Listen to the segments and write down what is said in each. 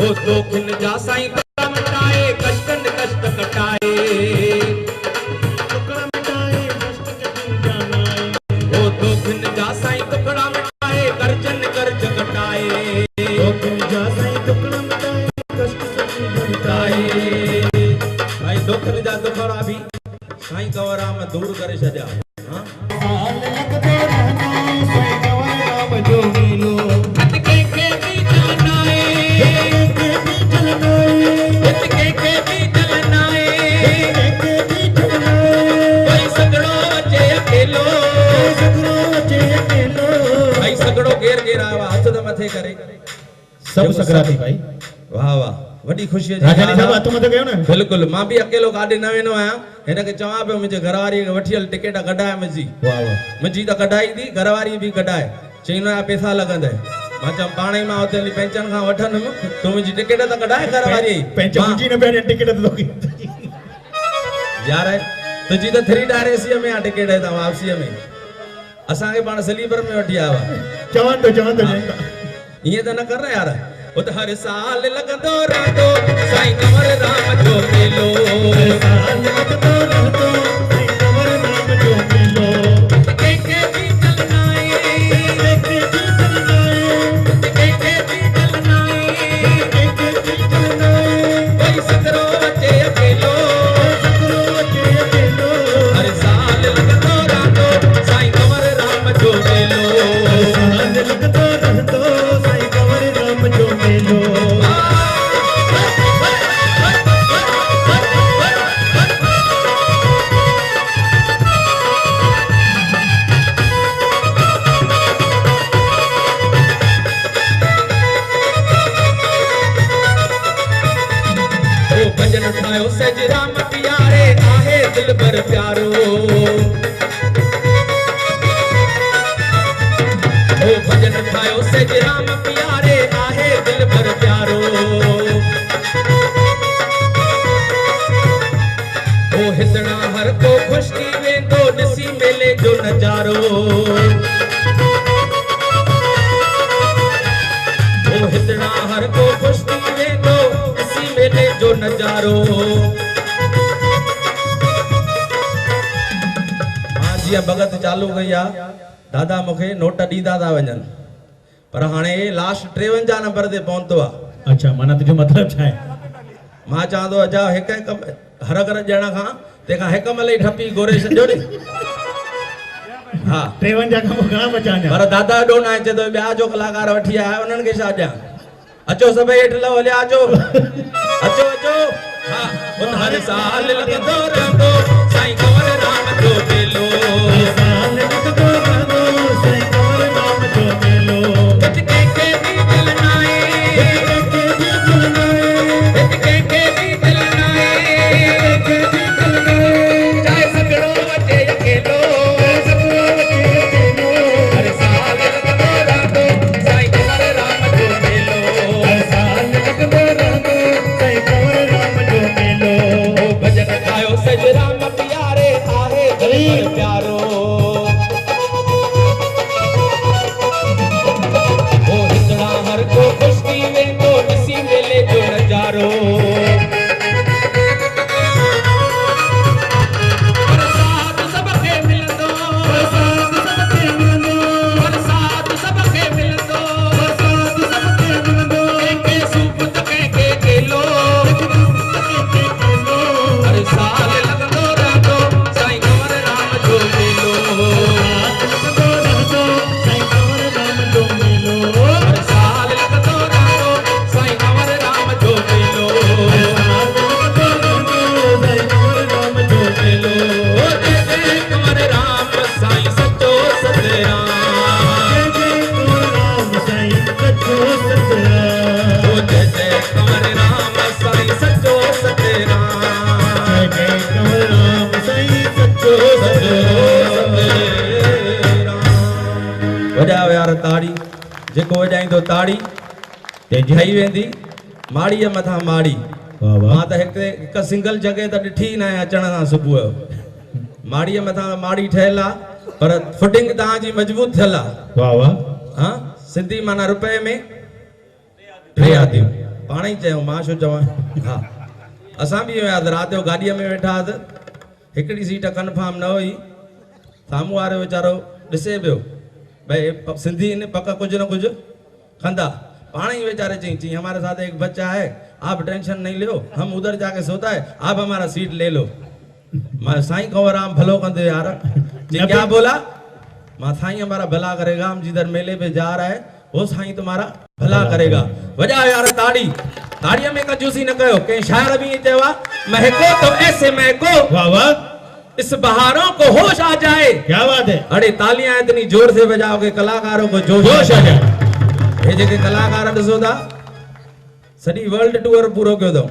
ओ दोखिन जा साईं टुकड़ा मिटाए कष्टन कष्ट कटाए टुकड़ा मिटाए कष्ट कठिन जानाए ओ दोखिन जा साईं टुकड़ा मिटाए गर्जन गर्ज कटाए दोखिन जा साईं टुकड़ा मिटाए कष्ट कठिन कटाए भाई दोखिन जा टुकड़ा भी साईं कंवराम दूर करे छॾिया हां साल लगदो रहंदो साईं कंवराम जो मेलो हटके के भी चलनाए हटके के भी चलनाए कोई सगड़ो अचे अकेलो भाई सगड़ो घेर घेर आवा हथ त मथे करे सब सकराती भाई वाह वाह वडी खुशी है राजानी साहब हथ मथे कयो ना बिल्कुल मां भी अकेलो गाड़ी न वेनो आया हिन के चवा पे मुझे घरवारी के वठियल टिकट कढाए मुजी वाह वाह मुजी त कढाई दी घरवारी भी कढाए चईनो पैसा लगंदा मां चम पाणे मां होते पेंशन खां वठन तू मुजी टिकट त कढाए घरवारी पेंशन मुजी न पे टिकट तो यार तुजी त 3 टायर एसी में आ टिकट है त वापसी में असा के पाण स्लीपर में वठी आवा चवन तो ये त न कर रहा यार उत हर साल लगंदो रहंदो साईं कंवर राम जो मेलो हर साल लगंदो रहंदो साईं कंवर राम जो मेलो के भी चलनाए के भी चलनाए कोई सकरो अचे अकेलो हर साल लगंदो रहंदो साईं कंवर राम जो मेलो हर साल लगंदो रहंदो साईं कंवर राम जो मेलो भजन ठायो सज राम प्यारे आहे दिल भर प्यारो ओ भजन ठायो सज राम प्यारे आहे दिल भर प्यारो ओ हितणा हर को खुश थी वेंदो ॾिसी मेले जो नज़ारो ओ हितणा हर को खुश थी वेंदो ॾिसी मेले जो नज़ारो हां जी भगत चालू कई आ दादा मुखे नोट दीदा था वजन पर हाने लास्ट 53 नंबर ते पहुंचो आ अच्छा माना तुझो मतलब छा है मां चाहंदो अजा एक हर कर ॼणा खां तेका हिक मले ठपी गोरे छॾियो नी हां 53 खां घणा बचा पर दादा डो ना अचे तो ॿिया जो कलाकार वठी आया उन्हनि खे छा ॾियां अचो सभई हेठ लो हलिया अचो अचो अचो हां उन हर साल लगंदो रहंदो साईं कंवर राम जो मेलो साल लगंदो रहंदो साईं कंवर राम जो मेलो हटके के भी चलनाए हटके के भी चलनाए चाहे सगड़ो अचे अकेलो हर साल लगंदो रहंदो साईं कंवर राम जो मेलो हर साल लगंदो रहंदो साईं कंवर राम जो मेलो भजन गायो सज राम प्यारे आहे दिल भर प्यारो ओ हितणा हर को खुश थी वेंदो ॾिसी मेले जो नज़ारो प्रसाद सबके मिलंदो प्रसाद सबके मिलंदो प्रसाद सबके मिलंदो प्रसाद सबके मिलंदो के सूप त के केलो हर साल लगंदो रहंदो साईं कंवर राम जो मेलो लगंदो रहंदो साईं कंवर राम जो मेलो हर साल लगंदो रहंदो साईं कंवर राम जो मेलो हर साल लगंदो रहंदो साईं कंवर राम जो मेलो ओ जय जय कंवर राम साईं सचो सतराम जय जय कंवर राम साईं सचो सतराम ओ जय जय कंवर राम साईं सचो सतराम जय जय कंवर राम साईं सचो सतराम वजाओ यार ताड़ी जेको वजाईंदो ताड़ी ते जई वेंदी माड़ीअ मथां माड़ी वाह वाह मां त हिक सिंगल जगह त ॾिठी न आहे अचण खां सुबुह माड़ीअ मथां माड़ी ठहियल आहे पर फुटिंग तव्हांजी मजबूत थियल आहे वाह वाह हां सिंधी माना रुपए में 3 आदियूं पाण ही चयो मां छो चवां हां असां भी वियासीं रात जो गाॾीअ में वेठा हुआसीं हिकिड़ी सीट कंफर्म न हुई साम्हूं वारो वीचारो ॾिसे पियो भाई सिंधी इन पक कुछ न कुछ खंदा पाण ही बेचारे चई हमारे साथ एक बच्चा है आप टेंशन नहीं लो हम उधर जाके सोता है आप हमारा सीट ले लो मैं साईं कंवरराम भलो कंदे यार क्या बोला मां साईं हमारा भला करेगा हम जिधर मेले पे जा रहा है वो साईं तुम्हारा भला करेगा वजह यार ताड़ी ताड़िया में कंजूसी न कयो के शायर भी चवा महको तो ऐसे महको वाह वाह इस बहारों को होश आ जाए क्या बात है अरे तालियां इतनी जोर से बजाओ कि कलाकारों को जोश आ जाए ये जेके कलाकार ॾिसो था सॼी वर्ल्ड टूर पूरो कयो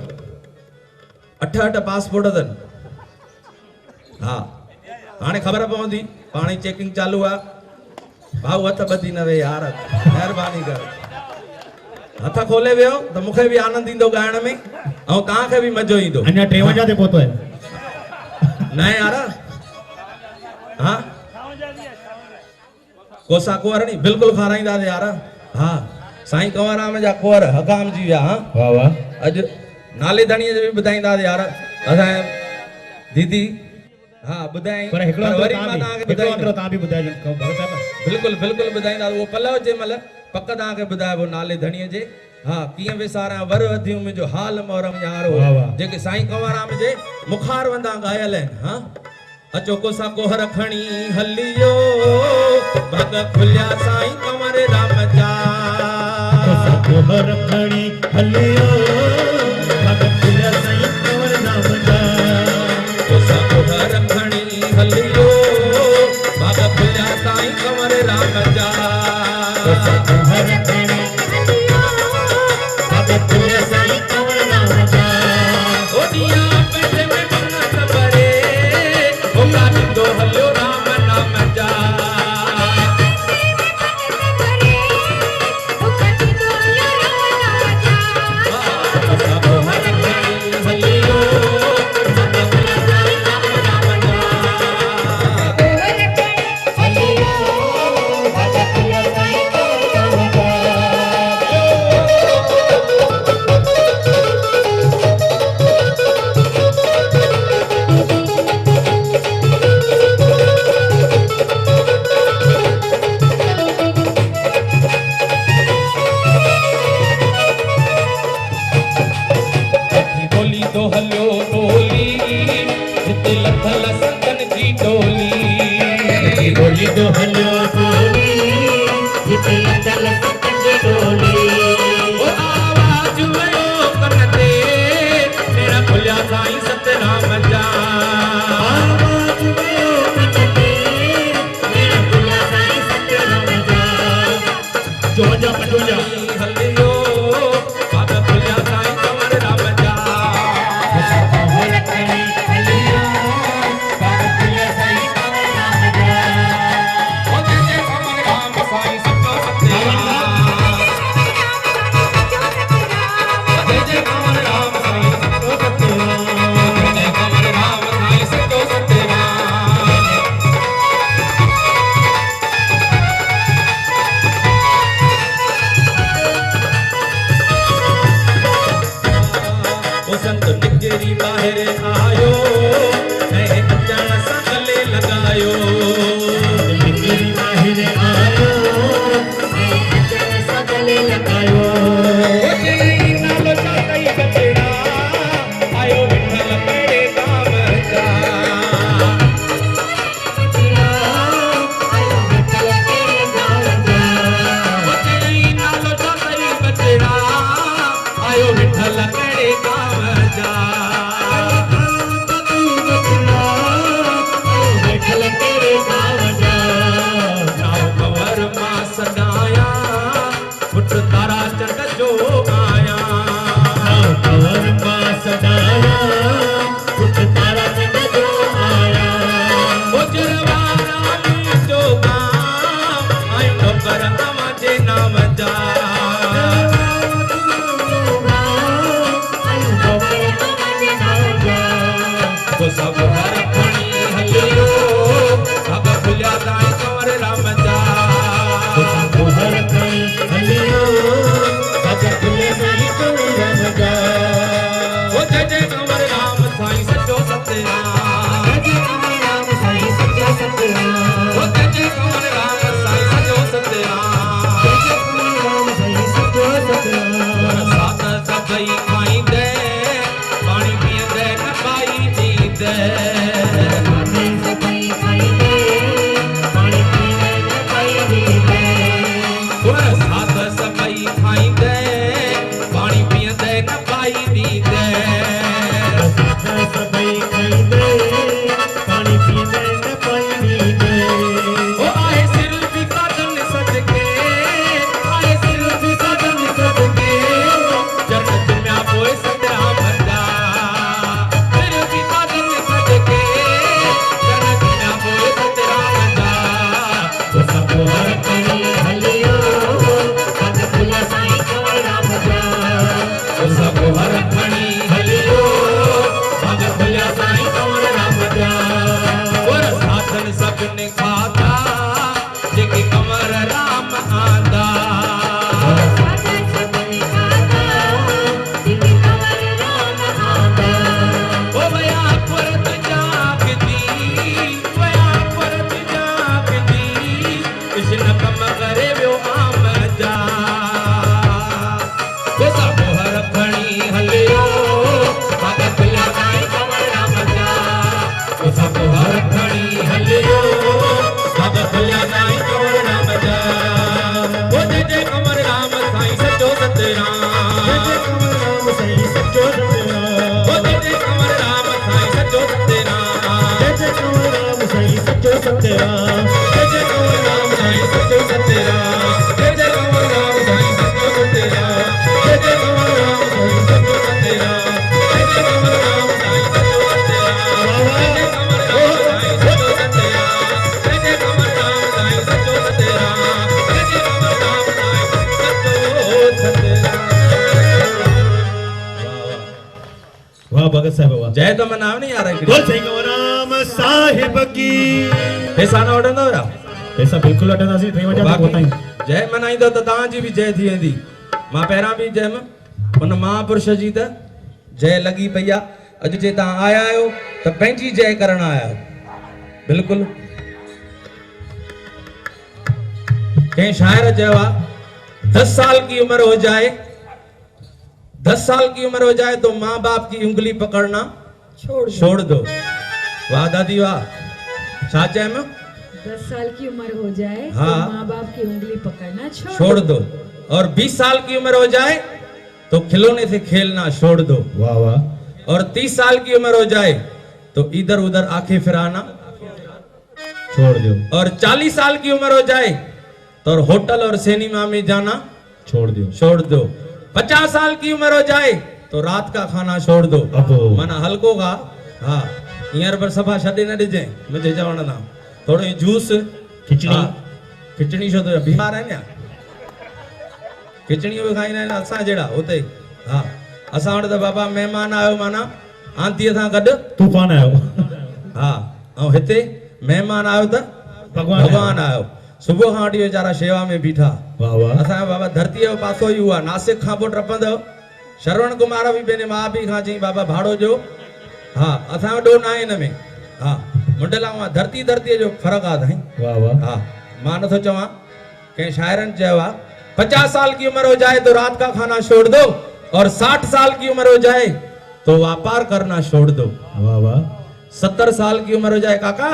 अथऊं 8 पासपोर्ट अथनि हा हाणे ख़बर पवंदी पाण ई चेकिंग चालू आहे भाऊ हथ ॿधी न वे यार महिरबानी कर हथ खोले वियो त मूंखे बि आनंद ईंदो ॻाइण में ऐं तव्हांखे बि मज़ो ईंदो अञा 53 ते पहुतो है न यार हाँ कोसा कुंवर नी बिल्कुल खाराईंदासीं यार हाँ साईं कंवरराम जा कुंवर हकाम जी विया हाँ वाह वाह अॼु नाले धणीअ जो बि ॿुधाईंदासीं यार असांजे दीदी हाँ ॿुधाई पर हिकिड़ो वरी मां तव्हांखे ॿुधाईंदो तव्हां बि ॿुधाइजो बिल्कुल बिल्कुल ॿुधाईंदासीं उहो पलव जे महिल पक तव्हांखे ॿुधाइबो नाले धणीअ जे हाँ कीअं विसारा वर वधियूं मुंहिंजो हाल मोरम यारो जेके साईं कंवरराम जे मुखार वंदा ॻायल आहिनि हाँ अचो कोसा कोहर खणी हलियो भग खुलिया साईं कंवरराम जा कोसा कोहर खणी हलियो भग खुलिया साईं कंवरराम जा कोसा कोहर खणी हलियो भग खुलिया साईं कंवरराम जा कोसा कोहर खणी हलियो भग खुलिया साईं कंवरराम जा ओडिया पेट में मन्नत भरे ओ काटो हलियो राम नाम जा साईं सचो सतराम ओ जय जय कंवर राम साईं सचो सतराम जय जय कंवर राम साईं सचो सतराम जय जय कंवर राम साईं सचो सतराम जय जय कंवर राम साईं सचो सतराम जय जय कंवर राम साईं सचो सतराम जय जय कंवर राम साईं सचो सतराम जय जय कंवर राम साईं सचो सतराम जय जय कंवर राम साईं सचो सतराम वाह भगत साहिब वाह जय तो मनाव नहीं आ रहा बोल साईं कंवर राम साहिब की पैसा न वठंदव या पैसा बिल्कुल वठंदासीं 3 वजे तक पहुताई जय मनाईंदो त तव्हांजी बि जय थी वेंदी मां पहिरां बि जय उन महापुरुष जी त जय लॻी पई आहे अॼु जे तव्हां आया आहियो त पंहिंजी जय करण आया आहियो बिल्कुलु कंहिं शाइर चयो आहे 10 साल की उम्र हो जाए 10 साल की उम्र हो जाए तो माँ बाप की उंगली पकड़ना छोड़ दो वाह दादी वाह छा चयम 10 साल की उम्र हो जाए हाँ। तो माँ बाप की उंगली पकड़ना छोड़ दो और 20 साल की उम्र हो जाए तो खिलौने से खेलना छोड़ दो वाह वाह और 30 साल की उम्र हो जाए तो इधर उधर आंखें फिराना छोड़ दो और 40 साल की उम्र हो जाए तो होटल और सिनेमा में जाना छोड़ दो 50 साल की उम्र हो जाए तो रात का खाना छोड़ दो अबो माना हल्को का हाँ हींअर पर सफ़ा छॾे न ॾिजे मुंहिंजे चवण सां थोरो जूस खिचड़ी खिचड़ी छो त बीमार आहिनि या खिचड़ियूं बि खाईंदा आहिनि असां जहिड़ा हुते हा असां वटि त बाबा महिमान आयो माना आंतीअ सां गॾु तूफान आयो हा ऐं हिते महिमान आयो त भगवान आयो सुबुह खां वठी वीचारा शेवा में बीठा वाह वाह असांजो बाबा धरतीअ जो पासो ई हुआ नासिक खां पोइ टपंदव श्रवण कुमार बि पंहिंजे माउ पीउ खां चई बाबा भाड़ो ॾियो हा असांजो ॾोह न आहे हिन में हा मुंडला मां धरतीअ जो फ़र्क़ु आहे साईं वाह वाह हाँ मां नथो चवां कंहिं शाइरनि चयो आहे 50 साल की उम्र हो जाए तो रात का खाना छोड़ दो और 60 साल की उम्र हो जाए तो व्यापार करना छोड़ दो वाह वाह 70 साल की उम्र हो जाए काका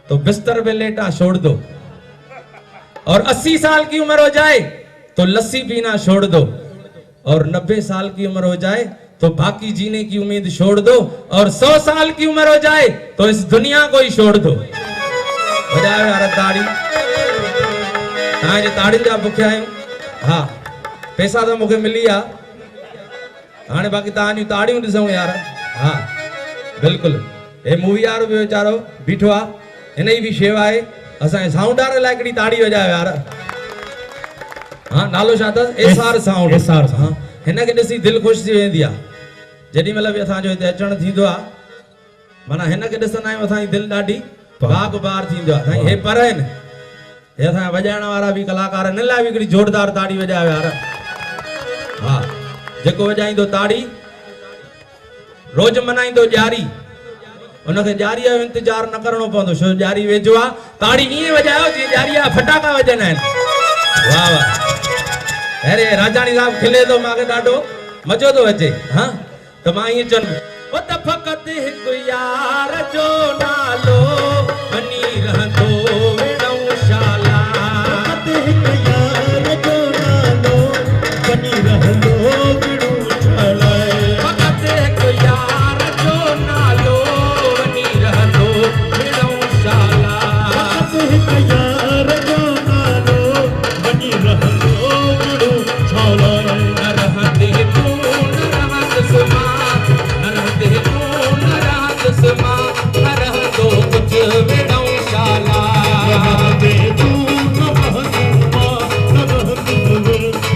तो बिस्तर पे लेटा छोड़ दो और 80 साल की उम्र हो जाए तो लस्सी पीना छोड़ दो और 90 साल की उम्र हो जाए तो बाकी जीने की उम्मीद छोड़ दो और 100 साल की उम्र हो जाए तो इस दुनिया को ही छोड़ दो बजायो यार ताड़ी तव्हांजे ताड़ियुनि जा बुखिया आहियूं हा पैसा तो मूंखे मिली आहे हाणे बाक़ी तव्हांजूं ताड़ियूं ॾिसूं यार हा बिल्कुलु हे मूवी वारो बि वीचारो बीठो आहे हिन जी बि शेवा आहे असांजे साउंडार लाइ हिकिड़ी ताड़ी वॼायो यार हा नालो छा अथसि एसआर साउंड हाँ हिनखे ॾिसी दिलि ख़ुशि थी वेंदी आहे जेॾी महिल बि असांजो हिते अचणु थींदो आहे माना हिनखे ॾिसंदा आहियूं असांजी दिलि ॾाढी बाग बार थींदो आहे साईं हे पर आहिनि हे असांजा वॼाइण वारा बि कलाकार हिन लाइ बि हिकिड़ी ज़ोरदार ताड़ी वॼायो यार हा जेको वॼाईंदो ताड़ी रोज़ मनाईंदो ॾियारी उनखे ॾियारीअ जो इंतज़ारु न करणो पवंदो छो ॾियारी वेझो आहे ताड़ी ईअं वॼायो जीअं ॾियारीअ जा फटाका वॼंदा आहिनि वाह वाह अरे राजाणी साहब खिले थो मूंखे ॾाढो मज़ो थो अचे हा त मां ईअं चवंदुमि ओ त फ़क़ति हिकु यार जो नालो बनी रहंदो विणौशाला हिकु यार जो नालो बनी रहंदो विणौशाला फ़क़ति हिकु यार जो नालो बनी रहंदो विणौशाला हिकु यार जो नालो बनी रहंदो विणौशाला न रहंदे तूं न रहंदसि मां न रहंदे तूं न रहंदसि मां न रहंदो कुझु विणौशाला रहंदे तूं न रहंदसि मां न रहंदो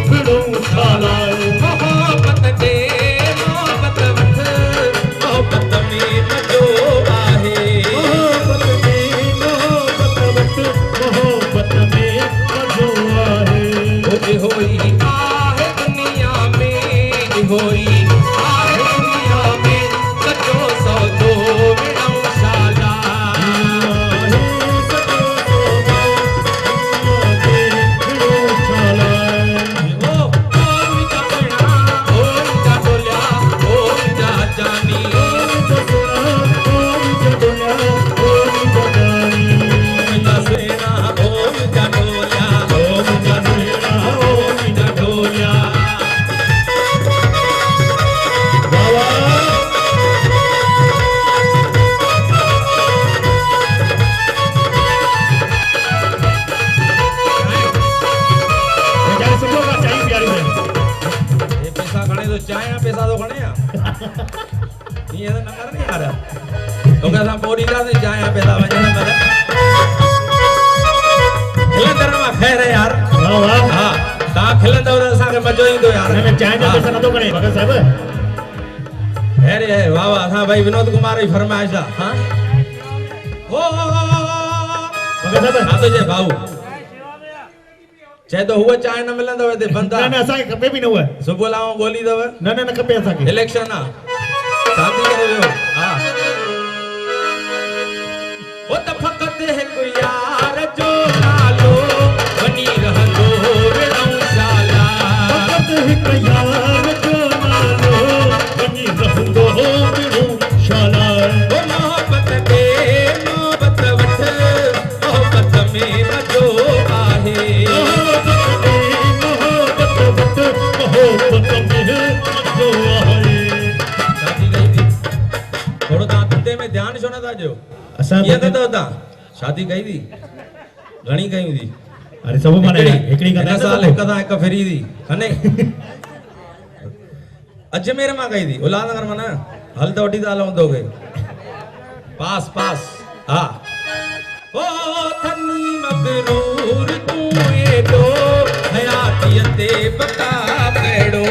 विणौशाला मोहब्बत दे मोहब्बत वठ मोहब्बत में मज़ो आहे मोहब्बत में मज़ो आहे होई आहे दुनिया में होई आहे दुनिया में सचो सौदो विणौशाला चाय पैसा तो खणे या ये तो न करने यार तो कैसा पोरी का से चाय पैसा वजन कर खिलंदड़ में खैर है यार वाह वाह हां ता खिलंदो तो असा के मजो ईंदो यार मैंने चाय जो पैसा न तो करे भगत साहब अरे वाह वाह असा भाई विनोद कुमार की फरमाइश है हां ओ भगत साहब हां तो जे भाऊ चाहे तो हुआ चाय न मिलंदो ते बंदा न असा के खपे भी न हुआ सुबह लाओ गोली दव न खपे असा के इलेक्शन आ शादी करे वियो हां ओ त फकत है कोई यार जो नालो बनी रहंदो वेणऊ शाला फकत हिक यार जो नालो बनी रहंदो वेणऊ शाला ओ मोहब्बत के मोहब्बत वठ मोहब्बत में मजो आहे शादी कई थी थोड़ो ता धंधे में ध्यान छो न था जो असा ये तो ता शादी कई थी घणी कई थी अरे सब माने एकड़ी हिन का साल हिक था हिक फ्री थी कने अजमेर मां कई थी उल्हासनगर मां न हल तो वठी था हलूं तोखे पास पास हा ओ थनी मगरूर तू एडो हयातीअ ते बता पेड़ो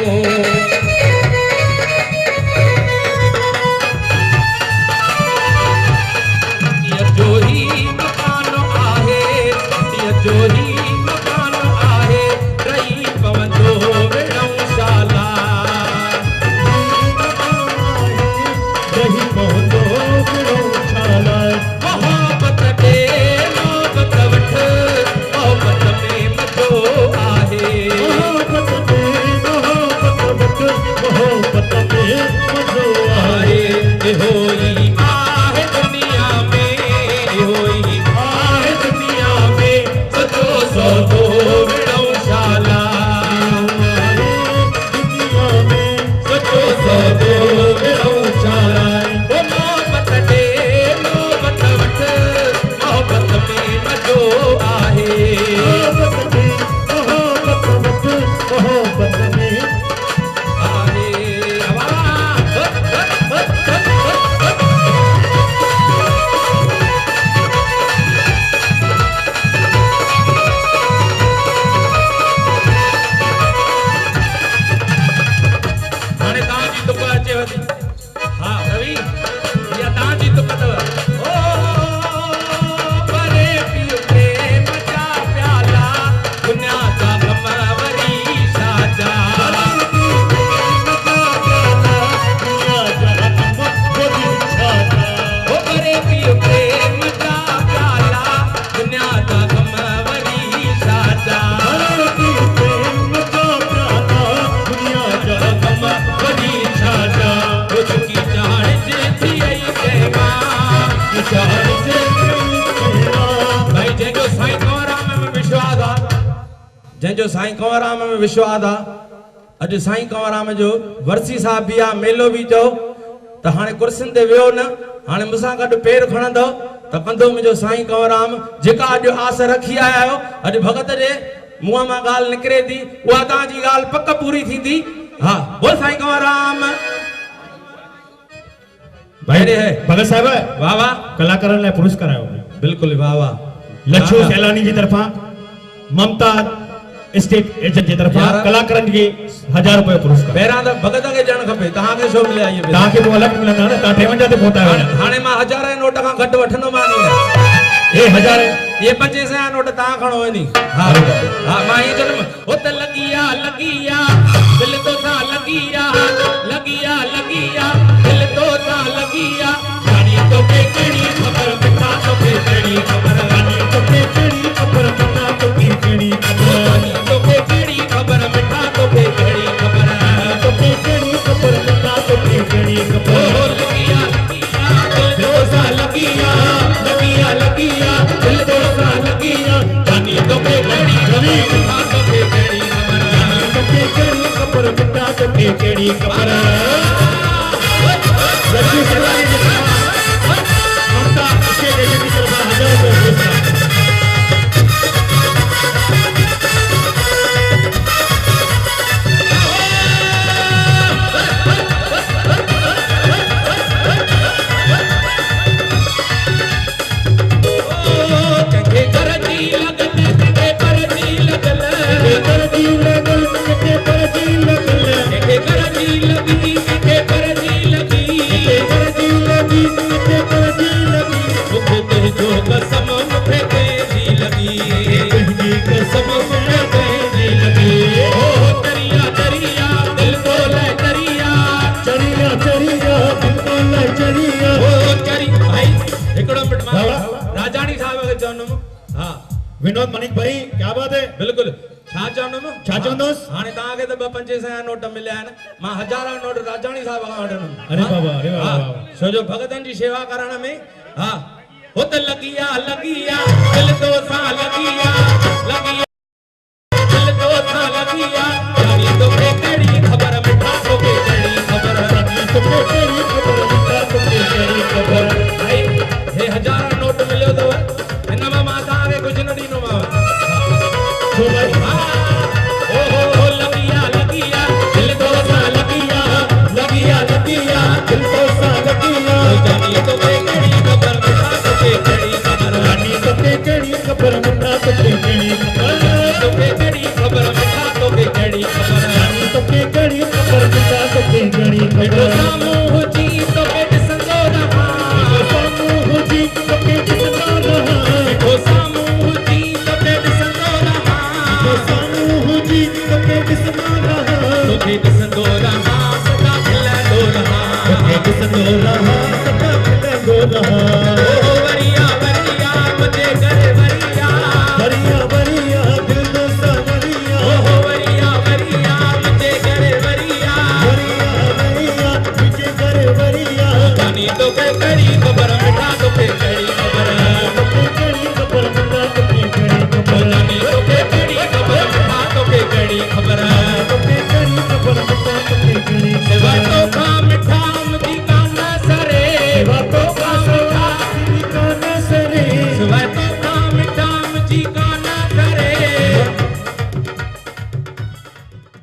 जो ही मकान आहे जो ही मकान आहे रही पवंदो वेणऊ शाला रही पहुंचो वेणऊ शाला मोहब्बत के मोहब्बत वठ मोहब्बत में मजो आहे मोहब्बत में मजो आहे होई आहे दुनिया में होई आहे दुनिया में सचो सौदो वेणऊ शाला दुनिया में सचो सौदो वेणऊ शाला ओ मोहब्बत के मोहब्बत वठ मोहब्बत में मजो आहे मोहब्बत में आहे हाणे तव्हांजी तुक अचेव थी हा रवि इहा तव्हांजी तुक अथव ओ परे पियो प्रेम जा प्याला दुनिया जा गम वरी साजा ओ परे पियो प्रेम जा प्याला दुनिया जा गम वरी साजा गम वरी साजा ओ चुकी चाहण जे थी आई कहवा की चाहण जे भाई जंहिंजो साईं कंवराम में विश्वास आहे जंहिंजो साईं कंवराम में विश्वास आहे अॼु साईं कंवराम जो वरसी साहिब बि आहे मेलो बि चओ त हाणे कुर्सियुनि ते वियो न हाणे मूंसां गॾु पेर खणंदो त कंदो मुंहिंजो साईं कंवराम जेका अॼु आस रखी आया आहियो अॼु भगत जे मुंहं मां ॻाल्हि निकिरे थी उहा तव्हांजी ॻाल्हि पक पूरी थींदी हा बोल साईं कंवराम भाई अरे है भगत साहब वाह वाह कलाकारनि लाइ पुरस्कार आयो बिल्कुलु वाह वाह लच्छू सैलानी जी तरफा ममता स्टेट एजेंट जी तरफा यार। कलाकारनि खे 1000 रुपए पुरस्कार पहिरां त भगत खे ॾियणु खपे तव्हांखे छो मिलिया इहे पैसा? तव्हांखे पोइ अलॻि मिलंदा न तव्हां 53 ते पहुता आहियो हाणे मां 1000 जे नोट खां घटि वठंदोमान ई न हे 1000 ये 25 जा नोट तव्हां खणो वञी हा हा मां ही चलम हो त लगिया दिल तो सा लगिया दिल तो सा लगिया रानी तो के केड़ी खबर मिठा तो के केड़ी खबर रानी तो के केड़ी खबर मिठा तो के केड़ी खबर रानी तो के केड़ी खबर मिठा तो के केड़ी खबर तो के केड़ी खबर मिठा तो के केड़ी खबर हो लगिया दिल तो सा लगिया दिल तो सा लगिया रानी तो के केड़ी खबर मिठा तो के केड़ी खबर रानी तो के केड़ी खबर मिठा तो के केड़ी खबर लड्डू सलानी जी ममता इसके देश की तरफ 1000 रुपए पुरस्कार लॻल कंहिंखे कर जी लॻी कंहिंखे कर जी लॻी करजी लॻी कंहिंखे करजी लॻी मूंखे तुंहिंजो कसम मूंखे तुंहिंजी लॻी तुंहिंजी कसम मूंखे तुंहिंजी लॻी ओ दरिया दरिया दिल तो लह दरिया चरिया चरिया बिल्कुल चरिया ओ चरी भाई हिकिड़ो मिंट मां राजाणी साहब खे चवंदुमि हा विनोद मणिक भाई क्या बात है बिल्कुलु छा चवंदुमि छा चवंदुसि? हाणे तव्हांखे त ॿ 500 जा नोट मिलिया आहिनि मां हज़ार नोट राजाणी साहब खां वठंदुमि अरे बाबा, अरे बाबा, हा, बाबा। छो जो भगतनि जी शेवा करण में हा हो त लॻी आ दिल तो सां लॻी आ दिल तो सां लॻी आ यानी तोखे कहिड़ी ख़बर मिठा तोखे कहिड़ी ख़बर तोखे कहिड़ी ख़बर मिठा तोखे कहिड़ी ख़बर भाई हे हज़ार नोट मिलियो अथव हिन में मां तव्हांखे कुझु न ॾींदोमांव छो भाई ओ लॻी आ दिल तो सां लॻी आ दिल तो सा लॻी जानी तोखे कहिड़ी ख़बर मिठा तोखे कहिड़ी ख़बर रानी तोखे कहिड़ी ख़बर मिठा तोखे कहिड़ी ख़बर तोखे कहिड़ी ख़बर मिठा तोखे कहिड़ी ख़बर रानी तोखे कहिड़ी ख़बर मिठा तोखे कहिड़ी वेठो ख़बर साम्हूं हुजी तोखे ॾिसंदो रहां साम्हूं हुजी तोखे ॾिसंदो रहां वेठो साम्हूं हुजी तोखे ॾिसंदो रहां साम्हूं हुजी तोखे ॾिसंदो रहां तोखे ॾिसंदो रहां सदा खिलंदो रहां तोखे ॾिसंदो रहां सदा खिलंदो रहां